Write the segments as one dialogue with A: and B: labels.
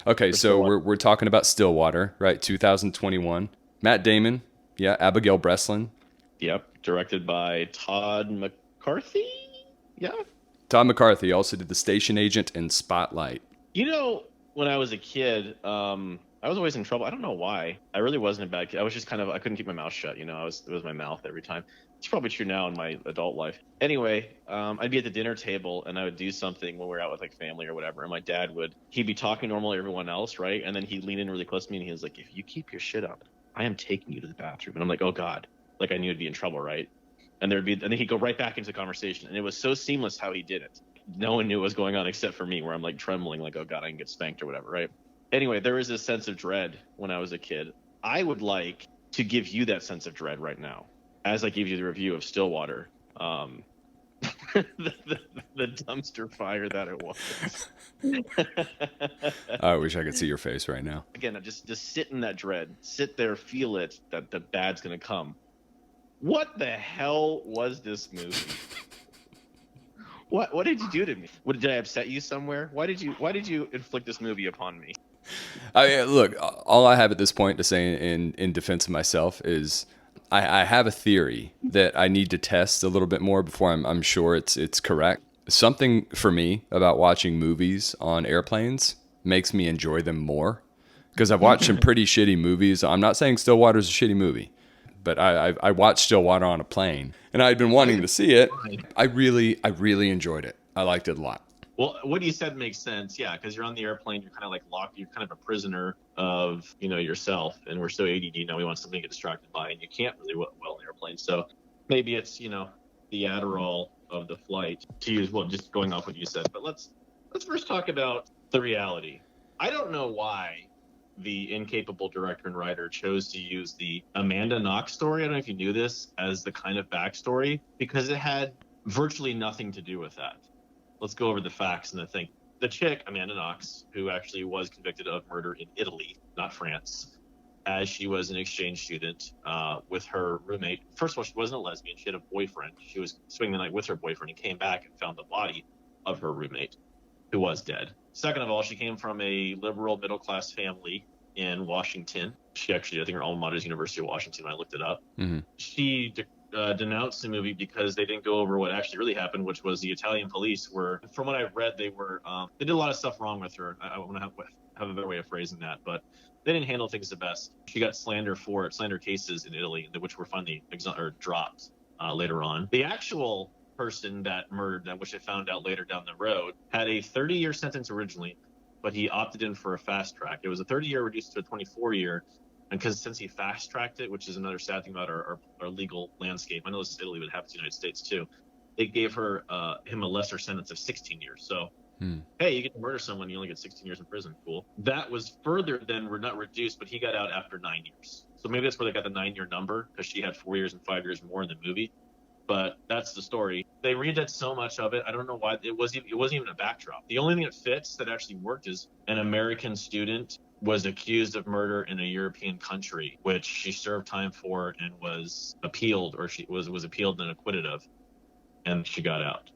A: Okay, so we're talking about Stillwater, right? 2021. Matt Damon, yeah, Abigail Breslin.
B: Yep, directed by Todd McCarthy. Yeah.
A: Tom McCarthy also did The Station Agent and Spotlight.
B: You know, when I was a kid, I was always in trouble. I don't know why. I really wasn't a bad kid. I was just I couldn't keep my mouth shut. You know, it was my mouth every time. It's probably true now in my adult life. Anyway, I'd be at the dinner table and I would do something when we were out with like family or whatever. And my dad he'd be talking normal to everyone else, right? And then he'd lean in really close to me and he was like, if you keep your shit up, I am taking you to the bathroom. And I'm like, oh God, like I knew I'd be in trouble, right? And then he'd go right back into the conversation. And it was so seamless how he did it. No one knew what was going on except for me, where I'm like trembling, like, oh God, I can get spanked or whatever, right? Anyway, there was this sense of dread when I was a kid. I would like to give you that sense of dread right now, as I give you the review of Stillwater. The dumpster fire that it was.
A: I wish I could see your face right now.
B: Again, just sit in that dread. Sit there, feel it, that the bad's going to come. What the hell was this movie? What did you do to me? Did I upset you somewhere? Why did you inflict this movie upon me?
A: Look, all I have at this point to say in defense of myself is I have a theory that I need to test a little bit more before I'm sure it's correct. Something for me about watching movies on airplanes makes me enjoy them more, because I've watched some pretty shitty movies. I'm not saying Stillwater's a shitty movie, but I watched Stillwater on a plane, and I'd been wanting to see it. I really enjoyed it. I liked it a lot.
B: Well, what you said makes sense, yeah, because you're on the airplane, you're kind of like locked, you're kind of a prisoner of, yourself, and we're so ADD now, we want something to get distracted by, and you can't really well in airplanes. So maybe it's, the Adderall of the flight to use, just going off what you said. But let's first talk about the reality. I don't know why the incapable director and writer chose to use the Amanda Knox story, I don't know if you knew this, as the kind of backstory, because it had virtually nothing to do with that. Let's go over the facts and the thing. The chick, Amanda Knox, who actually was convicted of murder in Italy, not France, as she was an exchange student with her roommate. First of all, she wasn't a lesbian. She had a boyfriend. She was spending the night with her boyfriend and came back and found the body of her roommate, who was dead. Second of all, she came from a liberal middle-class family in Washington. She actually, I think her alma mater is University of Washington. I looked it up. Mm-hmm. She denounced the movie because they didn't go over what actually really happened, which was the Italian police were, from what I've read, they did a lot of stuff wrong with her. I want to have a better way of phrasing that, but they didn't handle things the best. She got slander cases in Italy, which were finally dropped later on. The actual person that murdered them, which I found out later down the road, had a 30-year sentence originally, but he opted in for a fast track. It was a 30-year reduced to a 24-year, and since he fast tracked it, which is another sad thing about our legal landscape. I know this is Italy, but it happens in the United States too. They gave him a lesser sentence of 16 years. So, hey, you get to murder someone, you only get 16 years in prison. Cool. That was further than not reduced, but he got out after 9 years. So maybe that's where they got the 9-year number, because she had 4 years and 5 years more in the movie. But that's the story. They redid so much of it. I don't know why. It wasn't even a backdrop. The only thing that fits that actually worked is an American student was accused of murder in a European country, which she served time for and was appealed, or she was appealed and acquitted of, and she got out.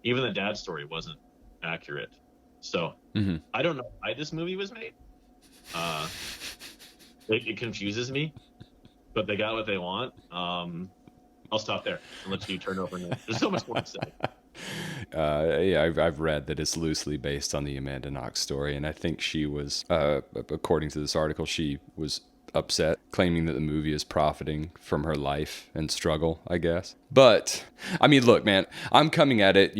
B: Even the dad's story wasn't accurate. So I don't know why this movie was made. It confuses me, but they got what they want. I'll stop there and let you turn over. There's so much more to say.
A: Yeah, I've read that it's loosely based on the Amanda Knox story, and I think she was, according to this article, she was upset, claiming that the movie is profiting from her life and struggle, I guess. But, I mean, look, man, I'm coming at it,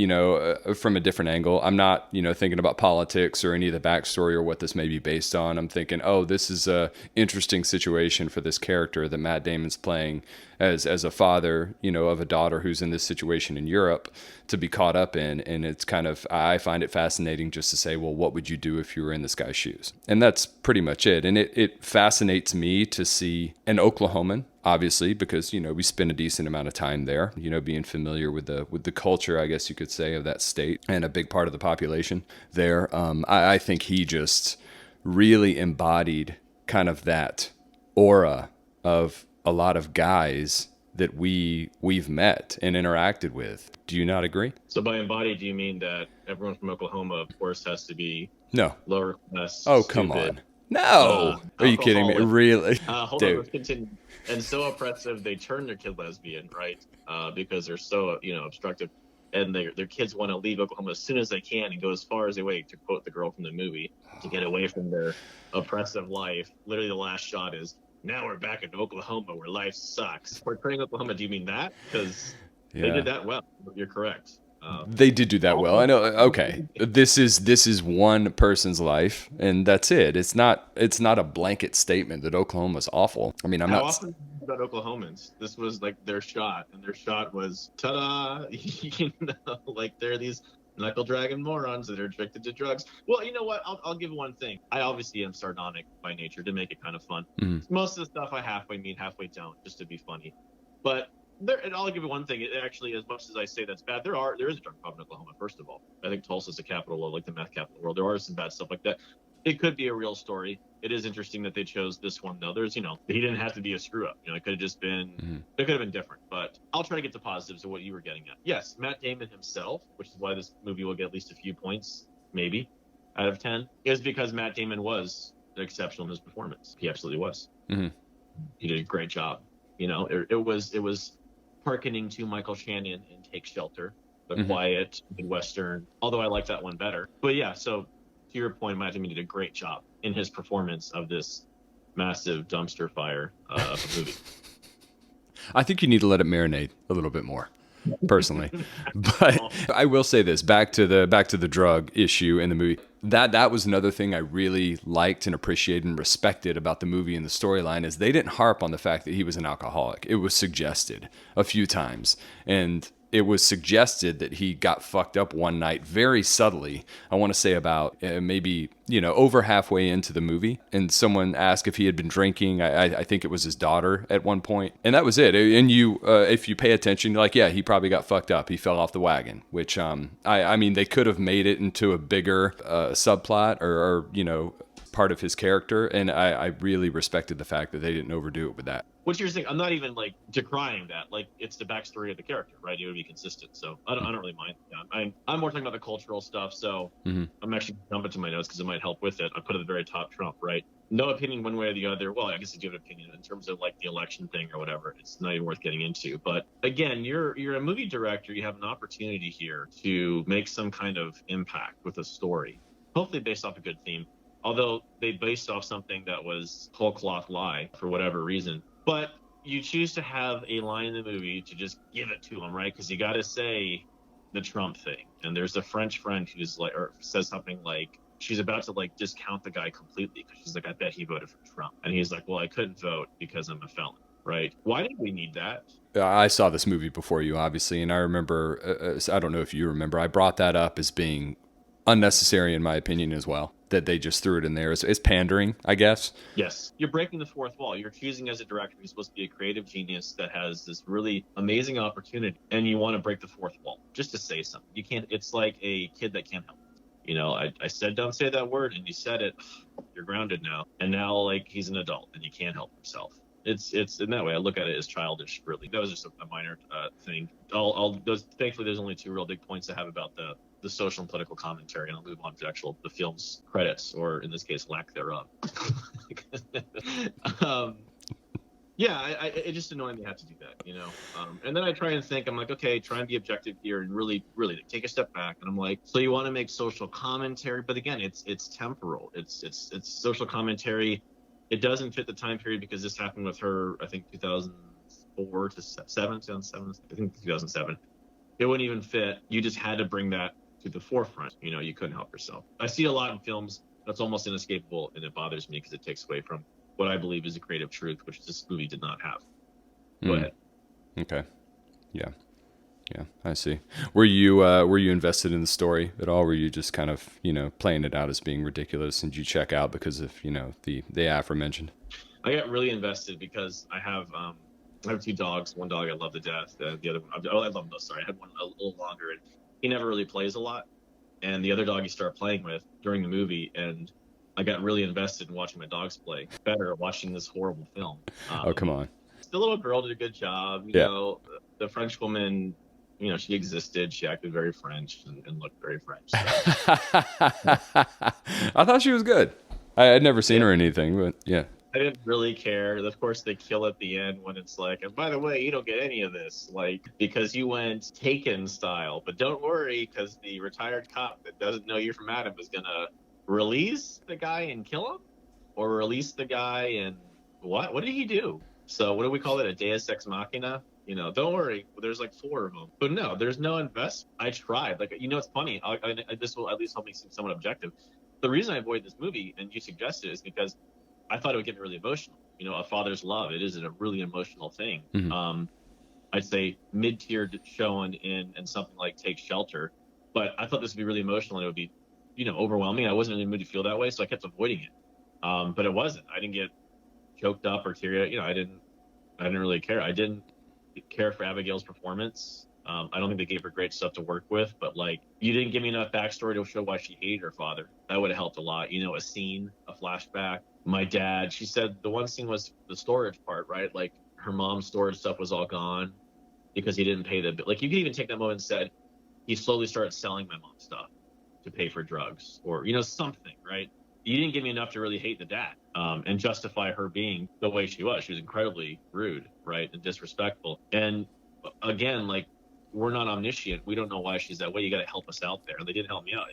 A: from a different angle. I'm not, thinking about politics or any of the backstory or what this may be based on. I'm thinking, oh, this is a interesting situation for this character that Matt Damon's playing as a father, of a daughter who's in this situation in Europe to be caught up in. And it's kind of, I find it fascinating just to say, well, what would you do if you were in this guy's shoes? And that's pretty much it. And it fascinates me to see an Oklahoman, obviously, because, we spend a decent amount of time there, being familiar with the culture, I guess you could say, of that state and a big part of the population there. I think he just really embodied kind of that aura of a lot of guys that we've met and interacted with. Do you not agree?
B: So by embodied, do you mean that everyone from Oklahoma, of course, has to be
A: No.
B: lower class,
A: Oh, come
B: stupid,
A: on. No. Are you kidding me?
B: alcoholic?
A: Really?
B: Hold on,
A: Dude.
B: let's continue. And so oppressive, they turn their kid lesbian, right? Because they're so, obstructive. And their kids want to leave Oklahoma as soon as they can and go as far as they wait, to quote the girl from the movie, to get away from their oppressive life. Literally, the last shot is, now we're back in Oklahoma where life sucks. Portraying Oklahoma, do you mean that? Because they did that well. You're correct.
A: They did do that well. I know. Okay, this is one person's life, and that's it. It's not a blanket statement that Oklahoma's awful. I mean, I'm
B: How
A: not.
B: often about Oklahomans? This was like their shot, and their shot was ta-da! Like they're these knuckle dragging morons that are addicted to drugs. Well, you know what? I'll give one thing. I obviously am sardonic by nature to make it kind of fun. Most of the stuff I halfway mean, halfway don't, just to be funny. But and I'll give you one thing. It actually, as much as I say that's bad, there is a drug problem in Oklahoma. First of all, I think Tulsa's the capital of like the meth capital of the world. There are some bad stuff like that. It could be a real story. It is interesting that they chose this one, though. There's, he didn't have to be a screw up. It could have just been, it could have been different. But I'll try to get to positives of what you were getting at. Yes, Matt Damon himself, which is why this movie will get at least a few points, maybe, out of 10, is because Matt Damon was exceptional in his performance. He absolutely was. He did a great job. It was hearkening to Michael Shannon in Take Shelter, the quiet Midwestern, although I like that one better. But yeah, so to your point, Matt Damon did a great job in his performance of this massive dumpster fire of a movie.
A: I think you need to let it marinate a little bit more, personally. But I will say this, back to the drug issue in the movie. That was another thing I really liked and appreciated and respected about the movie and the storyline, is they didn't harp on the fact that he was an alcoholic. It was suggested a few times, and it was suggested that he got fucked up one night very subtly. I want to say about maybe, over halfway into the movie. And someone asked if he had been drinking. I think it was his daughter at one point. And that was it. And if you pay attention, you're like, yeah, he probably got fucked up. He fell off the wagon, which I mean, they could have made it into a bigger subplot or part of his character. And I really respected the fact that they didn't overdo it with that.
B: What you're saying, I'm not even like decrying that. Like, it's the backstory of the character, right? It would be consistent. So I don't really mind. I'm more talking about the cultural stuff. So I'm actually jumping to my notes because it might help with it. I put at the very top Trump, right? No opinion one way or the other. Well, I guess I do have an opinion in terms of like the election thing or whatever. It's not even worth getting into. But again, you're a movie director. You have an opportunity here to make some kind of impact with a story, hopefully based off a good theme. Although they based off something that was whole cloth lie for whatever reason. But you choose to have a line in the movie to just give it to them, right? Because you got to say the Trump thing. And there's a French friend who's like, or says something like, she's about to like discount the guy completely because she's like, I bet he voted for Trump. And he's like, well, I couldn't vote because I'm a felon, right? Why did we need that?
A: I saw this movie before you, obviously. And I remember, I don't know if you remember, I brought that up as being unnecessary in my opinion as well, that they just threw it in there. It's pandering, I guess.
B: Yes. You're breaking the fourth wall. You're choosing as a director who's supposed to be a creative genius that has this really amazing opportunity, and you want to break the fourth wall just to say something. You can't. It's like a kid that can't help it. I said don't say that word, and you said it. You're grounded now. And now like he's an adult and he can't help himself. It's in that way. I look at it as childish, really. That was just a minor thing. Thankfully, there's only two real big points I have about the social and political commentary, and I'll move on to the film's credits, or in this case, lack thereof. It's just annoying they had to do that, And then I try and think, I'm like, okay, try and be objective here and really, really take a step back. And I'm like, so you want to make social commentary, but again, it's temporal. It's social commentary. It doesn't fit the time period because this happened with her, I think 2004 to 2007, I think 2007. It wouldn't even fit. You just had to bring that to the forefront. You couldn't help yourself. I see a lot in films that's almost inescapable, and it bothers me because it takes away from what I believe is a creative truth, which this movie did not have. Go ahead.
A: Okay. Yeah, I see. Were you invested in the story at all? Were you just kind of, playing it out as being ridiculous, and you check out because of, the aforementioned?
B: I got really invested because I have two dogs. One dog I love to death. The other one, I love those. Sorry, I had one a little longer, and he never really plays a lot. And the other dog you start playing with during the movie, and I got really invested in watching my dogs play better, watching this horrible film.
A: Oh, come on.
B: the little girl did a good job.
A: Yeah.
B: The French woman, she existed. She acted very French and looked very French. So
A: I thought she was good. I had never seen
B: yeah,
A: her in anything, but yeah.
B: I didn't really care. Of course, they kill at the end when it's like, and by the way, you don't get any of this, like, because you went Taken style. But don't worry, because the retired cop that doesn't know you're from Adam is gonna release the guy and kill him, or release the guy and what? What did he do? So what do we call it? A Deus Ex Machina? Don't worry. There's like four of them. But no, there's no investment. I tried. Like, it's funny. This will at least help me seem somewhat objective. The reason I avoid this movie, and you suggested, is because I thought it would get me really emotional. A father's love. It is a really emotional thing.
A: Mm-hmm.
B: I'd say mid-tier shown in something like Take Shelter, but I thought this would be really emotional and it would be, overwhelming. I wasn't really in the mood to feel that way, so I kept avoiding it. But it wasn't. I didn't get choked up or teary. I didn't really care. I didn't care for Abigail's performance. I don't think they gave her great stuff to work with, but like, you didn't give me enough backstory to show why she hated her father. That would have helped a lot. A scene, a flashback. My dad, she said the one scene was the storage part, right? Like, her mom's storage stuff was all gone because he didn't pay the bill. Like, you could even take that moment and said, he slowly started selling my mom's stuff to pay for drugs or, something, right? You didn't give me enough to really hate the dad and justify her being the way she was. She was incredibly rude, right? And disrespectful. And again, like, we're not omniscient. We don't know why she's that way. You got to help us out there. They didn't help me out.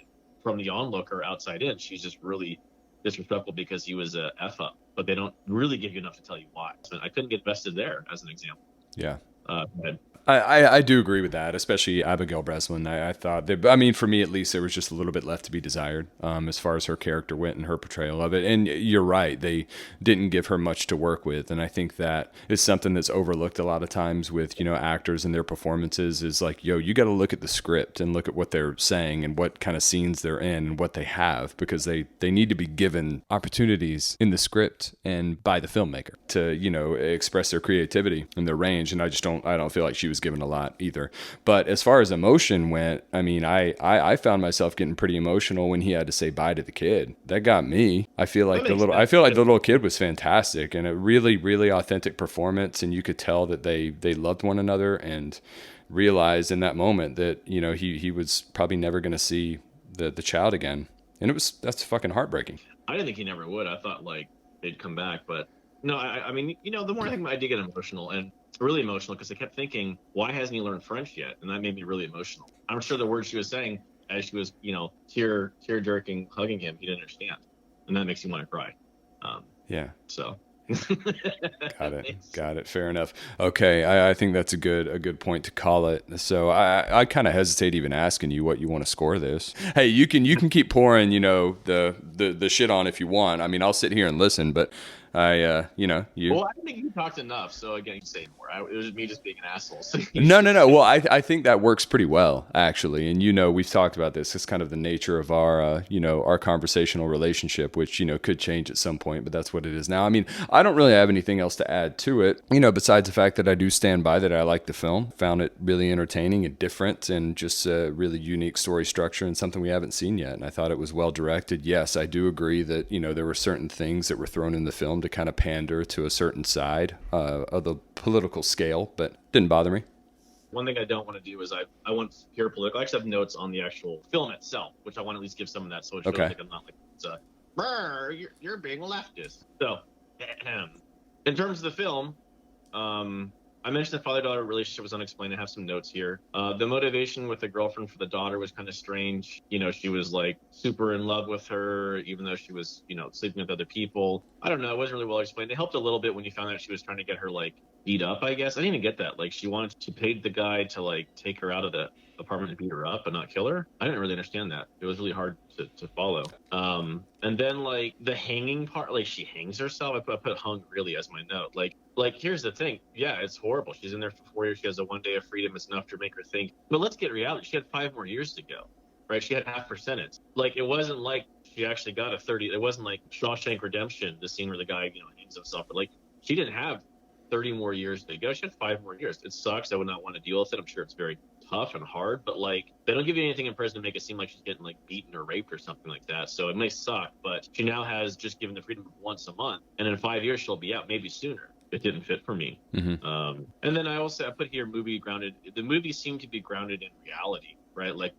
B: From the onlooker outside in, she's just really disrespectful because he was a F up, but they don't really give you enough to tell you why. So I couldn't get vested there as an example.
A: Yeah.
B: But
A: I do agree with that, especially Abigail Breslin. I thought that, I mean, for me at least, there was just a little bit left to be desired as far as her character went and her portrayal of it. And you're right, they didn't give her much to work with. And I think that is something that's overlooked a lot of times with, actors and their performances is like, you got to look at the script and look at what they're saying and what kind of scenes they're in and what they have, because they need to be given opportunities in the script and by the filmmaker to, express their creativity and their range. And I don't feel like she was given a lot either. But as far as emotion went, I mean, I found myself getting pretty emotional when he had to say bye to the kid. That got me. I feel like the little kid was fantastic and a really, really authentic performance. And you could tell that they loved one another and realized in that moment that, he was probably never going to see the child again. And that's fucking heartbreaking.
B: I didn't think he never would. I thought like they'd come back, but no, I mean, the more I think I did get emotional and really emotional because I kept thinking, why hasn't he learned French yet? And that made me really emotional. I'm sure the words she was saying as she was, tear jerking, hugging him, he didn't understand. And that makes you want to cry.
A: Yeah.
B: So.
A: Got it. Fair enough. Okay. I think that's a good point to call it. So I kind of hesitate even asking you what you want to score this. Hey, you can keep pouring, the shit on if you want. I mean, I'll sit here and listen, but you.
B: Well, I don't think you talked enough. So again, you say more. It was me just being an asshole. So
A: No. Well, I think that works pretty well, actually. And we've talked about this. It's kind of the nature of our our conversational relationship, which could change at some point, but that's what it is now. I mean, I don't really have anything else to add to it, besides the fact that I do stand by that I like the film, found it really entertaining and different, and just a really unique story structure and something we haven't seen yet. And I thought it was well directed. Yes, I do agree that there were certain things that were thrown in the film to kind of pander to a certain side of the political scale, but didn't bother me.
B: One thing I don't want to do is I want pure political. I actually have notes on the actual film itself, which I want to at least give some of that, so it shows like I'm not like it's you're being leftist. So, in terms of the film, I mentioned the father-daughter relationship was unexplained. I have some notes here. The motivation with the girlfriend for the daughter was kind of strange. She was like super in love with her, even though she was, sleeping with other people. I don't know. It wasn't really well explained. It helped a little bit when you found out she was trying to get her like beat up, I guess. I didn't even get that. Like, she wanted to pay the guy to like take her out of the apartment to beat her up and not kill her. I didn't really understand that. It was really hard to follow. And then like the hanging part, like she hangs herself. I put hung really as my note. Like here's the thing. Yeah, it's horrible. She's in there for 4 years. She has a 1 day of freedom. It's enough to make her think. But let's get reality. She had 5 more years to go, right? She had half her sentence. Like, it wasn't like she actually got a 30. It wasn't like Shawshank Redemption, the scene where the guy, hangs himself. But like, she didn't have 30 more years to go. She had 5 more years. It sucks. I would not want to deal with it. I'm sure it's very tough and hard, but like, they don't give you anything in prison to make it seem like she's getting like beaten or raped or something like that. So it may suck, but she now has just given the freedom of once a month, and in 5 years she'll be out, maybe sooner, it didn't fit for me. And then I put here movie grounded. The movie seemed to be grounded in reality, right? Like,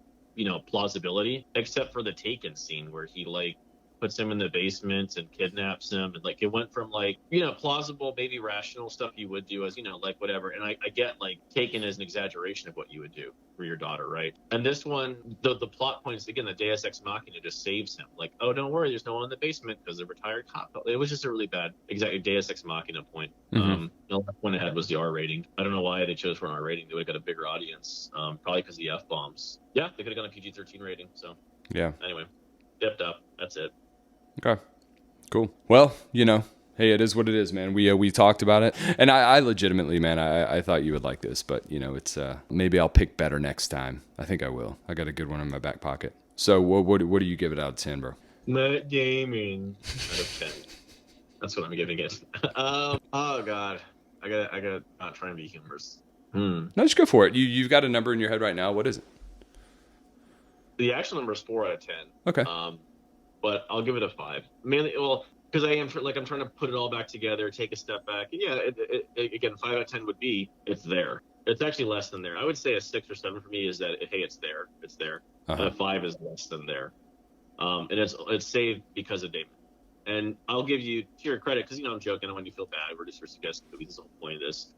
B: plausibility, except for the Taken scene where he like puts him in the basement and kidnaps him, and like it went from like plausible, maybe rational stuff you would do as like whatever, and I get like Taken as an exaggeration of what you would do for your daughter, right? And this one, the plot points again, the Deus Ex Machina just saves him, like, oh, don't worry, there's no one in the basement because the retired cop. It was just a really bad Deus Ex Machina point. The last one it had was the R rating. I don't know why they chose for an R rating. They would have got a bigger audience, probably because of the F bombs. Yeah, they could have gone a PG-13 rating. So
A: yeah,
B: anyway, dipped up. That's it.
A: Okay, cool. Well, hey, it is what it is, man. We talked about it, and I legitimately, man, I thought you would like this, but it's maybe I'll pick better next time. I think I will. I got a good one in my back pocket. So what do you give it out of 10, bro?
B: Matt Damon out of 10. That's what I'm giving it. Oh God, I got not trying to be humorous.
A: No, just go for it. You've got a number in your head right now. What is it?
B: The actual number is 4 out of 10.
A: Okay.
B: But I'll give it a 5. Mainly, because I'm trying to put it all back together, take a step back. And yeah, again, 5 out of 10 would be it's there. It's actually less than there. I would say a 6 or 7 for me is that hey, it's there. It's there. 5 is less than there. And it's saved because of Damon. And I'll give you to your credit, because I'm joking. I want you to feel bad. We're just suggesting movies. This is the whole point of this.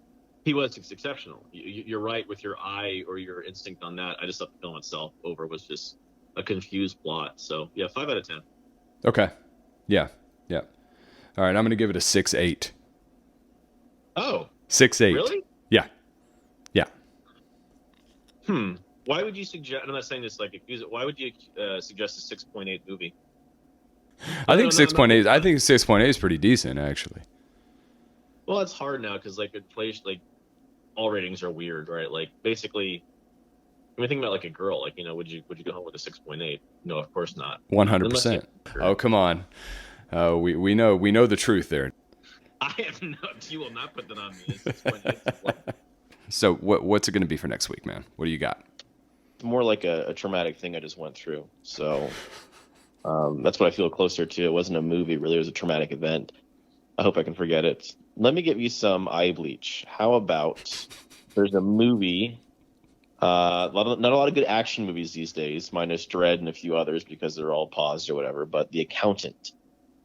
B: He was exceptional. You're right with your eye or your instinct on that. I just thought the film itself was just a confused plot. So yeah, 5 out of 10.
A: Okay. Yeah. All right. I'm going to give it a 6.8.
B: Oh.
A: 6.8.
B: Really?
A: Yeah.
B: Why would you suggest? I'm not saying this like accuse it. Why would you suggest a 6.8 movie?
A: I think 6.8. I think 6.8 is pretty decent, actually.
B: Well, it's hard now because like inflation, like all ratings are weird, right? Like basically, think about like a girl. Like would you go home with a 6.8? No, of course not.
A: 100%. Oh, come on. We know the truth there.
B: I have no. You will not put that on me. 6.8.
A: So what's it going to be for next week, man? What do you got?
C: It's more like a traumatic thing I just went through. So that's what I feel closer to. It wasn't a movie, really. It was a traumatic event. I hope I can forget it. Let me give you some eye bleach. How about there's a movie, not a lot of good action movies these days, minus Dread and a few others because they're all paused or whatever, but The Accountant.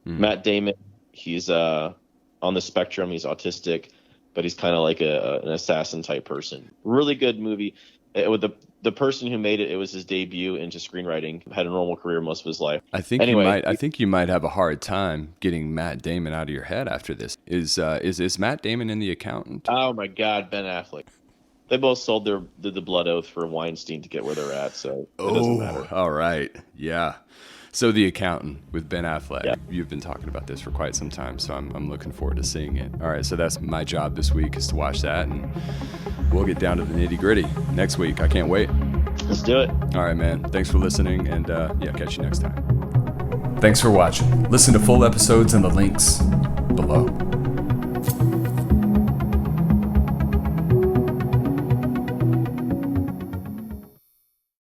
C: Matt Damon, he's on the spectrum. He's autistic, but he's kind of like an assassin type person. Really good movie. With the person who made it, it was his debut into screenwriting. Had a normal career most of his life.
A: I think you might have a hard time getting Matt Damon out of your head after this. Is Matt Damon in The Accountant?
C: Oh my God, Ben Affleck. They both sold the blood oath for Weinstein to get where they're at, so it doesn't matter.
A: All right, yeah. So The Accountant with Ben Affleck. Yeah. You've been talking about this for quite some time, so I'm looking forward to seeing it. All right, so that's my job this week is to watch that, and we'll get down to the nitty-gritty next week. I can't wait.
C: Let's do it.
A: All right, man. Thanks for listening, and catch you next time. Thanks for watching. Listen to full episodes in the links below.